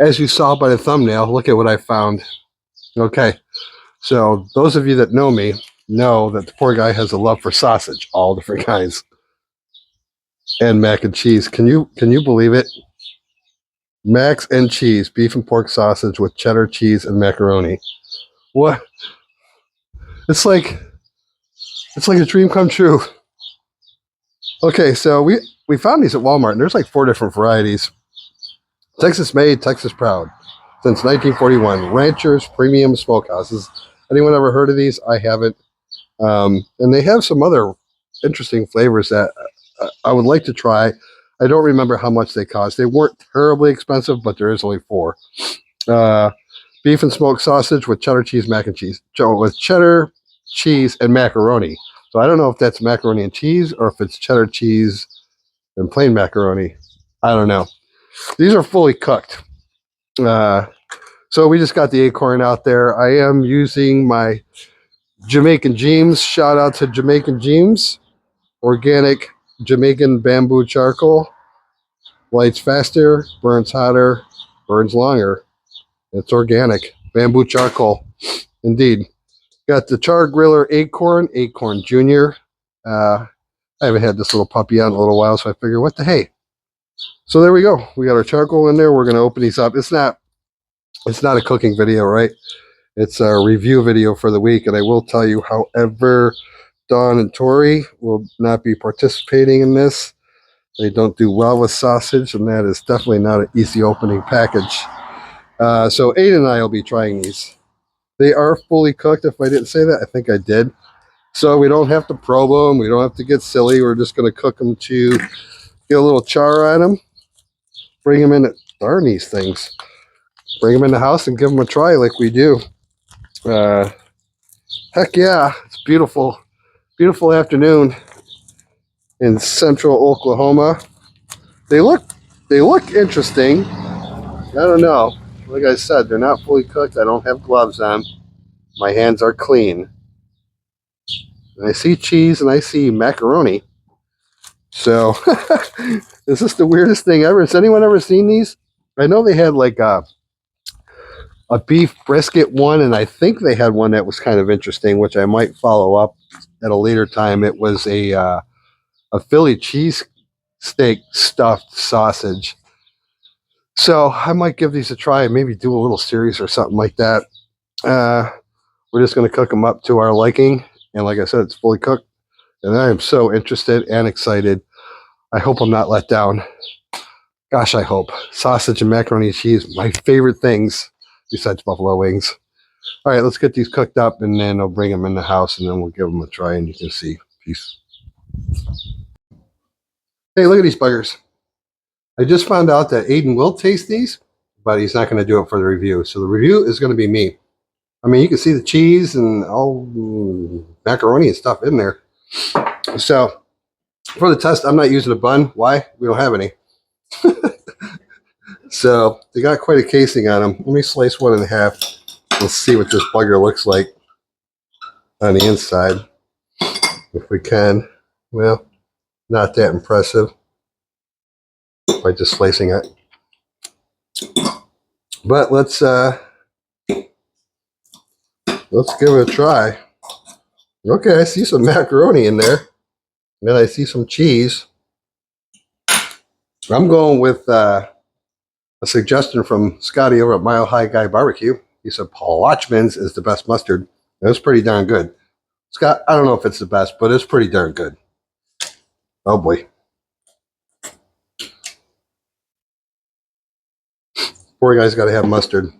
as you saw by the thumbnail, look at what I found. Okay, so those of you that know me know that the poor guy has a love for sausage, all different kinds, and mac and cheese. Can you believe it? Mac and cheese, beef and pork sausage with cheddar cheese and macaroni. What? It's like a dream come true. Okay, so we found these at Walmart, and there's like 4 different varieties. Texas made, Texas proud. Since 1941, Ranchers Premium Smokehouses. Anyone ever heard of these? I haven't. And they have some other interesting flavors that I would like to try. I don't remember how much they cost. They weren't terribly expensive, but there is only 4. Beef and smoked sausage with cheddar cheese, mac and cheese. With cheddar cheese and macaroni. So I don't know if that's macaroni and cheese or if it's cheddar cheese and plain macaroni. I don't know. These are fully cooked. So we just got the acorn out there. I am using my Jamaican James. Shout out to Jamaican James. Organic Jamaican bamboo charcoal. Lights faster, burns hotter, burns longer. It's organic. Bamboo charcoal. Indeed. Got the chargriller Acorn Junior. I haven't had this little puppy out in a little while, so I figure, what the hey? So there we go. We got our charcoal in there. We're going to open these up. It's not a cooking video, right? It's a review video for the week, and I will tell you, however, Dawn and Tori will not be participating in this. They don't do well with sausage, and that is definitely not an easy opening package. So Aiden and I will be trying these. They are fully cooked. If I didn't say that, I think I did. So we don't have to probe them. We don't have to get silly. We're just going to cook them to get a little char on them. Bring them in. Darn these things. Bring them in the house and give them a try like we do. Heck yeah. It's beautiful. Beautiful afternoon in central Oklahoma. They look interesting. I don't know. Like I said, they're not fully cooked. I don't have gloves on. My hands are clean. And I see cheese and I see macaroni. So, is this the weirdest thing ever? Has anyone ever seen these? I know they had like a beef brisket one, and I think they had one that was kind of interesting, which I might follow up at a later time. It was a Philly cheesesteak stuffed sausage. So I might give these a try and maybe do a little series or something like that. We're just going to cook them up to our liking. And like I said, it's fully cooked. And I am so interested and excited. I hope I'm not let down. Gosh, I hope. Sausage and macaroni and cheese, my favorite things besides buffalo wings. All right, let's get these cooked up, and then I'll bring them in the house, and then we'll give them a try, and you can see. Peace. Hey, look at these buggers. I just found out that Aiden will taste these, but he's not going to do it for the review. So the review is going to be me. I mean, you can see the cheese and all macaroni and stuff in there. So for the test, I'm not using a bun. Why? We don't have any. So they got quite a casing on them. Let me slice one in half. Let's see what this bugger looks like on the inside. If we can. Well, not that impressive by just slicing it. But let's give it a try. Okay, I see some macaroni in there. And I see some cheese. I'm going with a suggestion from Scotty over at Mile High Guy Barbecue. He said Paul Watchman's is the best mustard. It was pretty darn good. Scott, I don't know if it's the best, but it's pretty darn good. Oh boy. Poor guy's got to have mustard.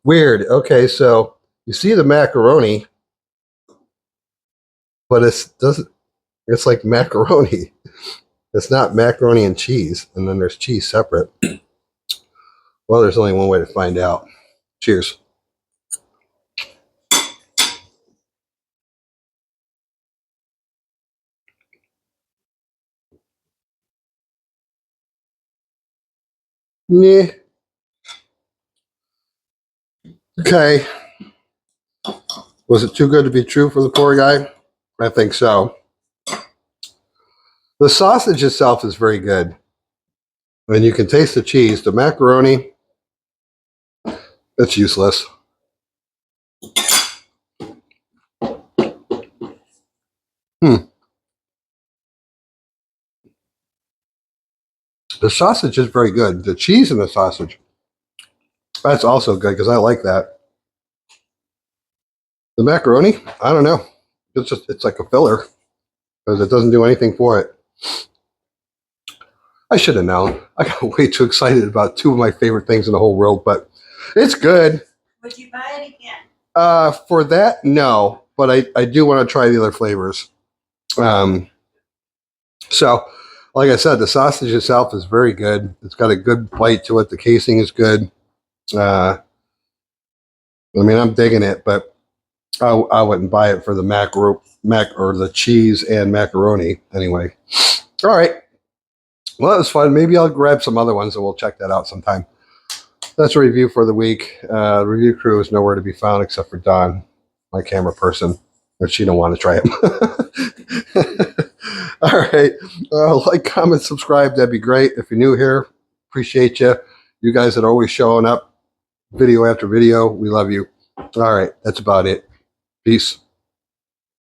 Weird. Okay, so you see the macaroni, but it's like macaroni. It's not macaroni and cheese, and then there's cheese separate. Well, there's only one way to find out. Cheers. Yeah. Okay. Was it too good to be true for the poor guy? I think so. The sausage itself is very good. And you can taste the cheese. The macaroni, It's useless. The sausage is very good. The cheese in the sausage, that's also good because I like that. The macaroni, I don't know. It's like a filler because it doesn't do anything for it. I should have known. I got way too excited about two of my favorite things in the whole world, but it's good. Would you buy it again? For that, no. But I do want to try the other flavors. So, like I said, the sausage itself is very good. It's got a good bite to it. The casing is good. I mean, I'm digging it, but I wouldn't buy it for the mac or the cheese and macaroni anyway. All right. Well, that was fun. Maybe I'll grab some other ones and we'll check that out sometime. That's a review for the week. The review crew is nowhere to be found except for Dawn, my camera person, but she don't want to try it. All right. Like, comment, subscribe. That'd be great. If you're new here, appreciate you. You guys that are always showing up video after video, we love you. All right. That's about it. Peace.